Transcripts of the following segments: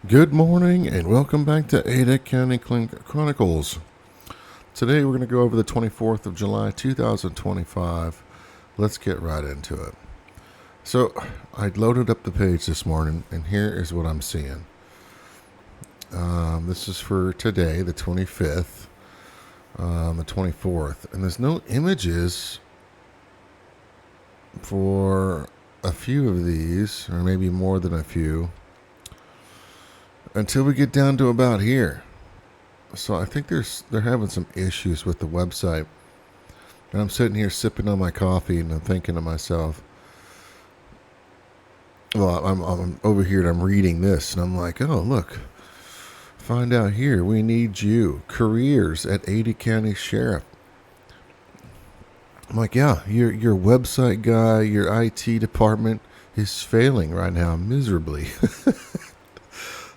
Good morning and welcome back to Ada County Clink Chronicles. Today we're going to go over the 24th of July 2025. Let's get right into it. So I loaded up the page this morning and here is what I'm seeing. This is for today, the 25th, the 24th, and there's no images for a few of these, or maybe more than a few, until we get down to about here. So I think they're having some issues with the website. And I'm sitting here sipping on my coffee and I'm thinking to myself, well, I'm over here and I'm reading this and I'm like, oh, look, find out here. We need you. Careers at Ada County Sheriff. I'm like, yeah, your website guy, your IT department is failing right now miserably.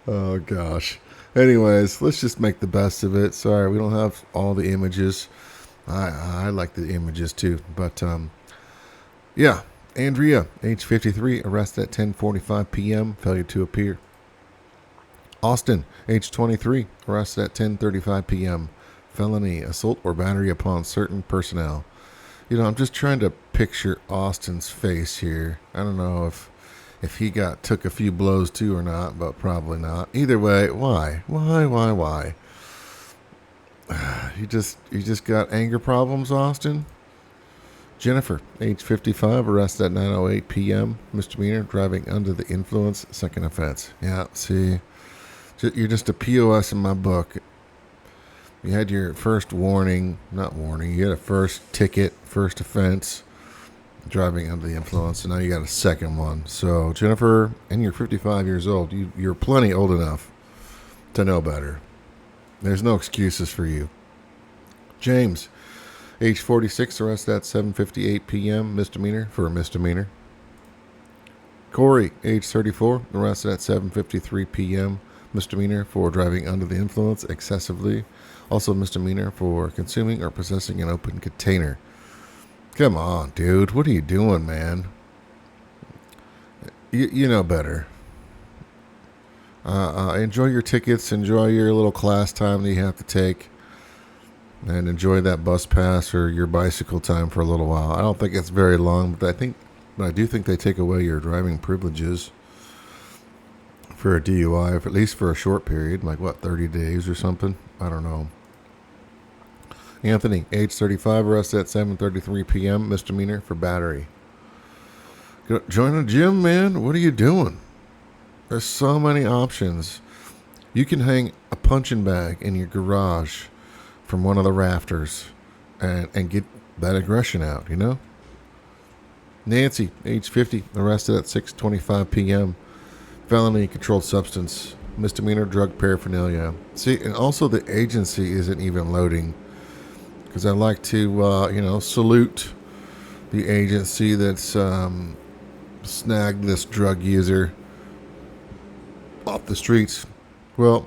Oh, gosh. Anyways, let's just make the best of it. Sorry, we don't have all the images. I like the images, too. But, yeah. Andrea, age 53, arrested at 10:45 p.m., failure to appear. Austin, age 23, arrested at 10:35 p.m., felony, assault or battery upon certain personnel. You know, I'm just trying to picture Austin's face here. I don't know if he took a few blows too or not, but probably not. Either way, why? You just got anger problems, Austin? Jennifer, age 55, arrested at 9:08 p.m., misdemeanor, driving under the influence, second offense. Yeah, see, you're just a POS in my book. You had your first you had a first ticket, first offense, driving under the influence, and now you got a second one. So Jennifer, and you're 55 years old, you're plenty old enough to know better. There's no excuses for you. James, age 46, arrested at 7:58 p.m., misdemeanor for a misdemeanor. Corey, age 34, arrested at 7:53 p.m., misdemeanor for driving under the influence excessively, also misdemeanor for consuming or possessing an open container. Come on, dude. What are you doing, man? You know better. Enjoy your tickets. Enjoy your little class time that you have to take. And enjoy that bus pass or your bicycle time for a little while. I don't think it's very long, but I do think they take away your driving privileges for a DUI, at least for a short period, like 30 days or something? I don't know. Anthony, age 35, arrested at 7:33 p.m., misdemeanor for battery. Join a gym, man. What are you doing? There's so many options. You can hang a punching bag in your garage from one of the rafters and get that aggression out, you know? Nancy, age 50, arrested at 6:25 p.m., felony controlled substance, misdemeanor drug paraphernalia. See, and also the agency isn't even loading, because I like to, salute the agency that's snagged this drug user off the streets. Well,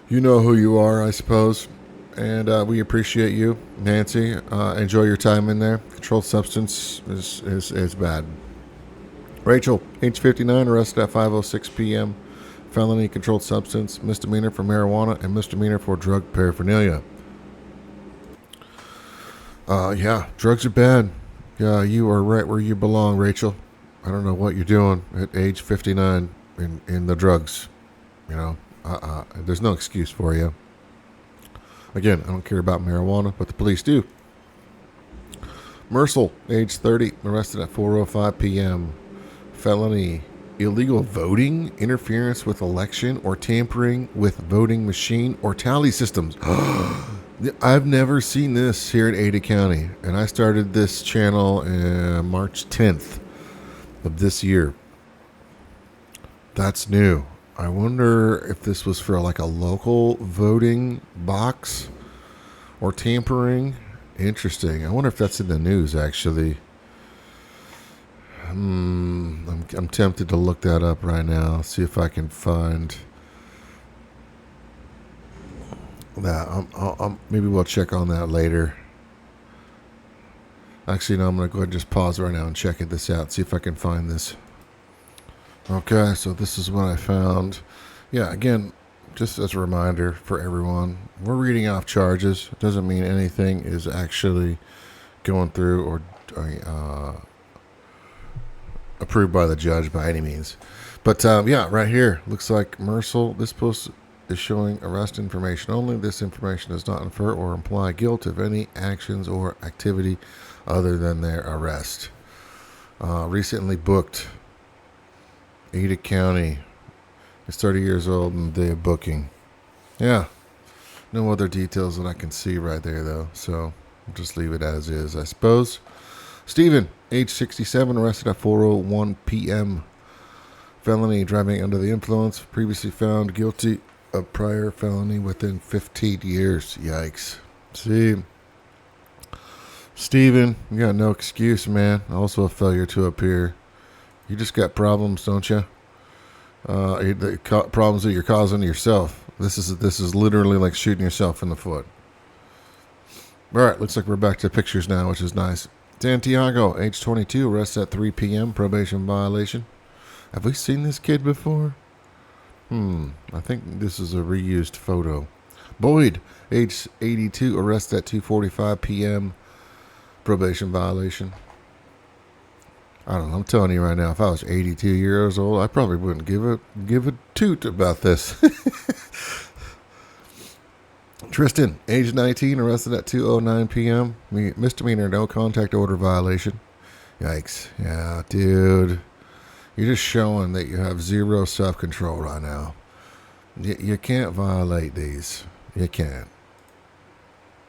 you know who you are, I suppose, and we appreciate you, Nancy. Enjoy your time in there. Controlled substance is bad. Rachel, age 59, arrested at 5:06 p.m., felony controlled substance, misdemeanor for marijuana, and misdemeanor for drug paraphernalia. Yeah, drugs are bad. Yeah, you are right where you belong, Rachel. I don't know what you're doing at age 59 in the drugs. You know, there's no excuse for you. Again, I don't care about marijuana, but the police do. Mercel, age 30, arrested at 4:05 p.m., felony illegal voting, interference with election, or tampering with voting machine or tally systems. I've never seen this here in Ada County, and I started this channel March 10th of this year. That's new. I wonder if this was for like a local voting box or tampering. Interesting. I wonder if that's in the news, actually. I'm tempted to look that up right now. See if I can find that. Maybe we'll check on that later. Actually, no, I'm going to go ahead and just pause right now and check this out. See if I can find this. Okay, so this is what I found. Yeah, again, just as a reminder for everyone, we're reading off charges. It doesn't mean anything is actually going through or uh, approved by the judge by any means. But yeah, right here, looks like Mercil. This post is showing arrest information only. This information does not infer or imply guilt of any actions or activity other than their arrest. Recently booked, Ada County. Is 30 years old and the day of booking. Yeah. No other details that I can see right there, though. So I'll just leave it as is, I suppose. Stephen, age 67, arrested at 4:01 p.m. Felony driving under the influence. Previously found guilty of prior felony within 15 years. Yikes. See, Stephen, you got no excuse, man. Also a failure to appear. You just got problems, don't you? The problems that you're causing to yourself. This is literally like shooting yourself in the foot. All right, looks like we're back to pictures now, which is nice. Santiago, age 22, arrested at 3 p.m. Probation violation. Have we seen this kid before? I think this is a reused photo. Boyd, age 82, arrested at 2:45 p.m. Probation violation. I don't know. I'm telling you right now, if I was 82 years old, I probably wouldn't give a toot about this. Tristan, age 19, arrested at 2:09 p.m. Misdemeanor, no contact order violation. Yikes. Yeah, dude. You're just showing that you have zero self-control right now. You can't violate these. You can't.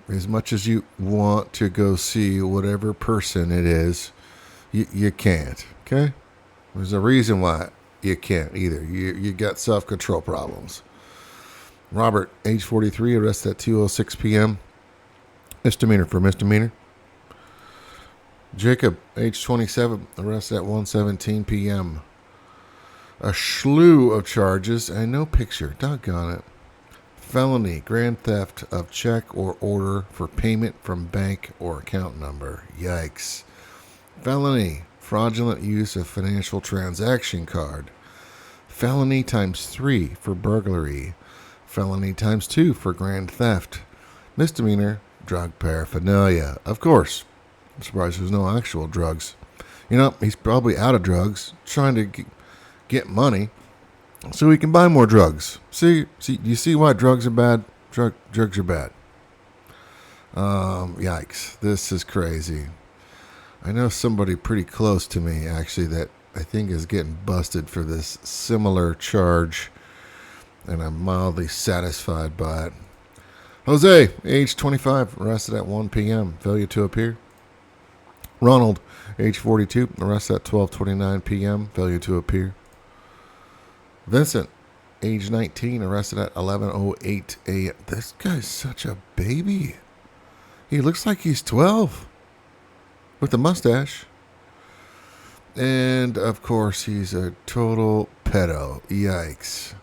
As much as you want to go see whatever person it is, you can't, okay? There's a reason why you can't either. You got self-control problems. Robert, age 43, arrested at 2:06 p.m. Misdemeanor for misdemeanor. Jacob, age 27, arrested at 1:17 p.m. A slew of charges and no picture. Doggone it. Felony, grand theft of check or order for payment from bank or account number. Yikes. Felony, fraudulent use of financial transaction card. Felony times 3 for burglary. Felony times 2 for grand theft. Misdemeanor, drug paraphernalia. Of course. I'm surprised there's no actual drugs. You know, he's probably out of drugs, trying to get money so he can buy more drugs. See, you see why drugs are bad? Drugs are bad. Yikes. This is crazy. I know somebody pretty close to me, actually, that I think is getting busted for this similar charge, and I'm mildly satisfied by it. Jose, age 25, arrested at 1 p.m., failure to appear. Ronald, age 42, arrested at 12:29 p.m., failure to appear. Vincent, age 19, arrested at 11:08 a.m. This guy's such a baby. He looks like he's 12. With a mustache. And, of course, he's a total pedo. Yikes.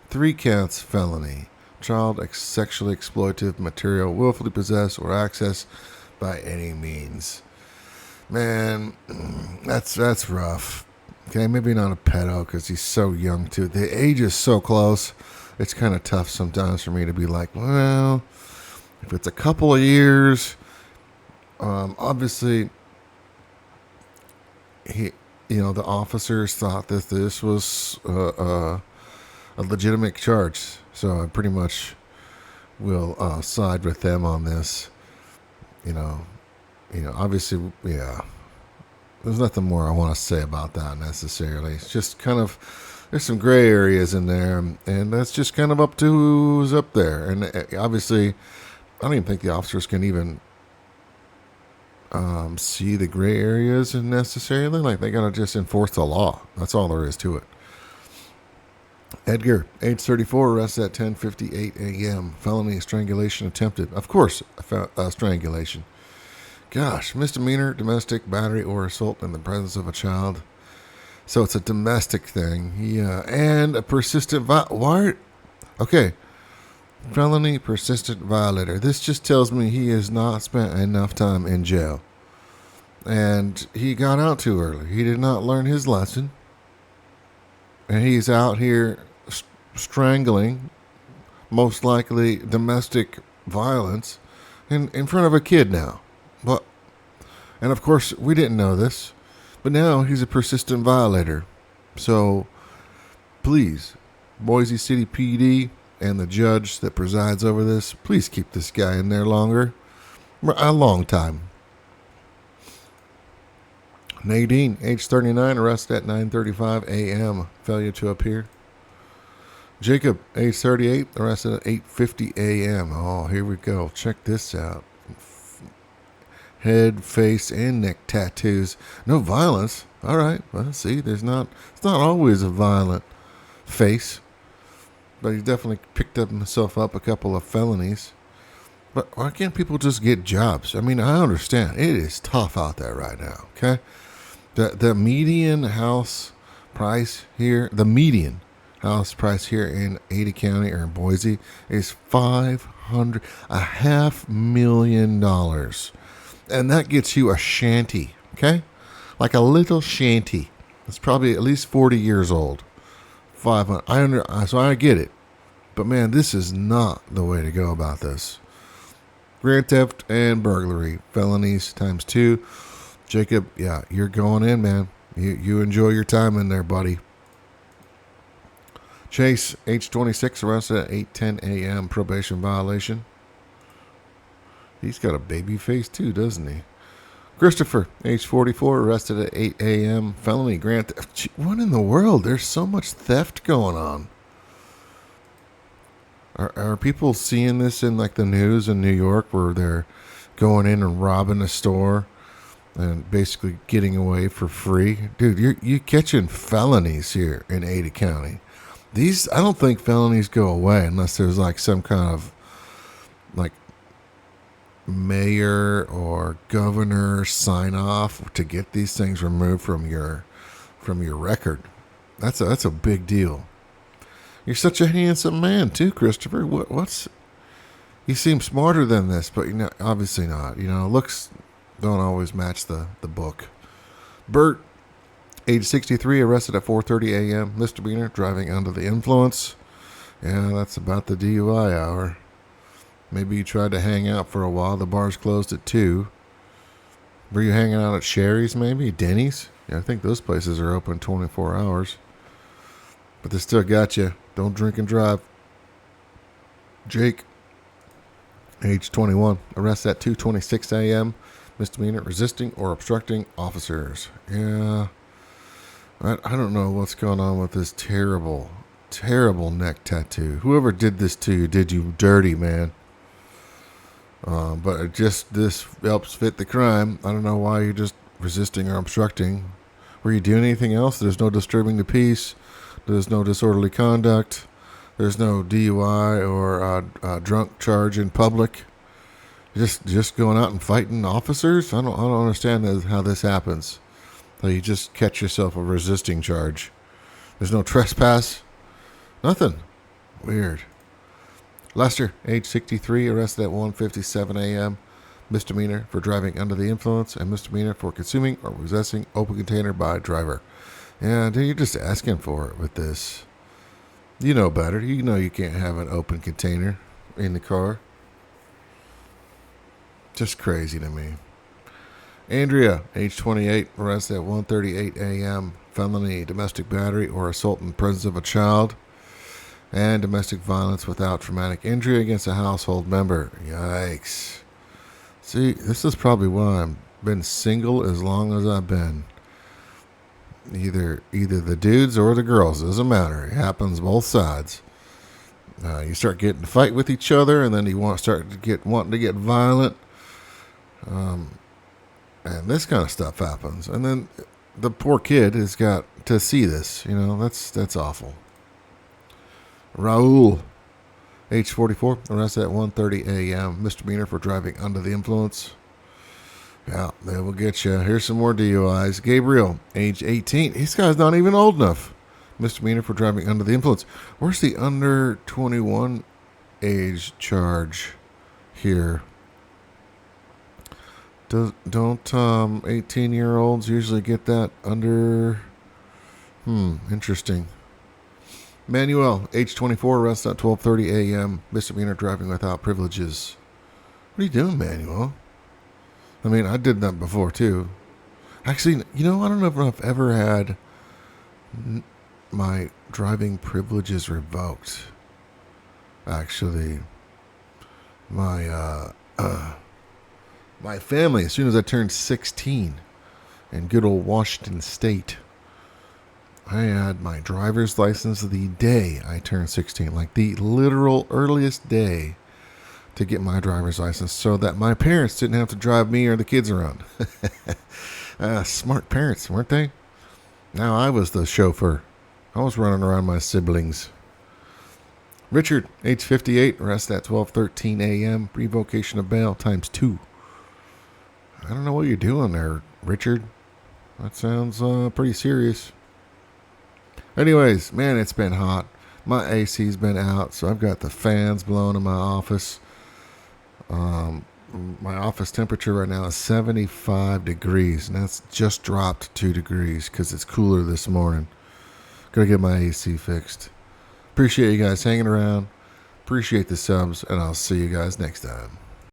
3 counts felony. Child sexually exploitive material willfully possessed or accessed by any means. Man, that's rough. Okay, maybe not a pedo because he's so young, too. The age is so close. It's kind of tough sometimes for me to be like, well, if it's a couple of years... obviously, the officers thought that this was a legitimate charge, so I pretty much will side with them on this. Obviously, yeah. There's nothing more I want to say about that necessarily. It's just kind of there's some gray areas in there, and that's just kind of up to who's up there. And obviously, I don't even think the officers can even see the gray areas necessarily. Like, they gotta just enforce the law. That's all there is to it. Edgar, age 34, arrested at 10:58 a.m. Felony strangulation attempted. Of course, strangulation. Gosh, misdemeanor, domestic battery or assault in the presence of a child. So it's a domestic thing. Yeah, and a persistent okay. Felony persistent violator. This just tells me he has not spent enough time in jail. And he got out too early. He did not learn his lesson. and he's out here strangling, most likely domestic violence, in front of a kid now. But, and of course, we didn't know this, but now he's a persistent violator. So, please, Boise City PD and the judge that presides over this, please keep this guy in there longer. A long time. Nadine, age 39, arrested at 9:35 a.m. Failure to appear. Jacob, age 38, arrested at 8:50 a.m. Oh, here we go. Check this out. Head, face, and neck tattoos. No violence. All right. Well, see, it's not always a violent face. But he definitely picked himself up a couple of felonies. But why can't people just get jobs? I mean, I understand. It is tough out there right now, okay? The median house price here, in Ada County or in Boise is $500,000. And that gets you a shanty, okay? Like a little shanty. It's probably at least 40 years old. 500. So I get it. But man, this is not the way to go about this. Grand theft and burglary, felonies times 2. Jacob, yeah, you're going in, man. You enjoy your time in there, buddy. Chase, age 26, arrested at 8:10 a.m. Probation violation. He's got a baby face too, doesn't he? Christopher, age 44, arrested at 8 a.m. Felony grand theft. What in the world? There's so much theft going on. Are people seeing this in like the news in New York where they're going in and robbing a store and basically getting away for free? Dude, you're catching felonies here in Ada County. I don't think felonies go away unless there's like some kind of like mayor or governor sign off to get these things removed from your record. That's a big deal. You're such a handsome man too, Christopher. You seem smarter than this, but obviously not. Looks don't always match the book. Bert, age 63, arrested at 4:30 a.m. Misdemeanor, driving under the influence. Yeah, that's about the DUI hour. Maybe you tried to hang out for a while. The bar's closed at 2. Were you hanging out at Sherry's maybe? Denny's? Yeah, I think those places are open 24 hours. But they still got you. Don't drink and drive. Jake, age 21, arrested at 2:26 a.m. Misdemeanor, resisting or obstructing officers. Yeah, I don't know what's going on with this terrible, terrible neck tattoo. Whoever did this to you did you dirty, man. But this helps fit the crime. I don't know why you're just resisting or obstructing. Were you doing anything else? There's no disturbing the peace. There's no disorderly conduct. There's no DUI or drunk charge in public. Just going out and fighting officers. I don't understand how this happens. So you just catch yourself a resisting charge. There's no trespass. Nothing. Weird. Lester, age 63, arrested at 1:57 a.m. Misdemeanor for driving under the influence and misdemeanor for consuming or possessing open container by driver. Yeah, dude, you're just asking for it with this. You know better. You know you can't have an open container in the car. Just crazy to me. Andrea, age 28, arrested at 1:38 a.m. Felony, domestic battery or assault in the presence of a child. And domestic violence without traumatic injury against a household member. Yikes. See, this is probably why I've been single as long as I've been. Either the dudes or the girls, doesn't matter. It happens both sides. You start getting to fight with each other, and then you wanting to get violent, and this kind of stuff happens. And then the poor kid has got to see this. That's awful. Raul, age 44, arrested at 1:30 a.m. Misdemeanor for driving under the influence. Yeah, they will get you. Here's some more DUIs. Gabriel, age 18. This guy's not even old enough. Misdemeanor for driving under the influence. Where's the under 21 age charge here? Don't 18-year-olds usually get that under? Interesting. Manuel, age 24, arrested at 12:30 a.m. Misdemeanor driving without privileges. What are you doing, Manuel? I mean, I did that before, too. Actually, I don't know if I've ever had my driving privileges revoked. Actually, my family, as soon as I turned 16 in good old Washington State, I had my driver's license the day I turned 16, like the literal earliest day to get my driver's license, so that my parents didn't have to drive me or the kids around. Smart parents, weren't they? Now I was the chauffeur. I was running around my siblings. Richard, age 58, arrested at 12:13 a.m. Revocation of bail ×2. I don't know what you're doing there, Richard. That sounds pretty serious. Anyways, man, it's been hot. My AC's been out, so I've got the fans blowing in my office. My office temperature right now is 75 degrees, and that's just dropped 2 degrees because it's cooler this morning. Gotta get my AC fixed. Appreciate you guys hanging around. Appreciate the subs, and I'll see you guys next time.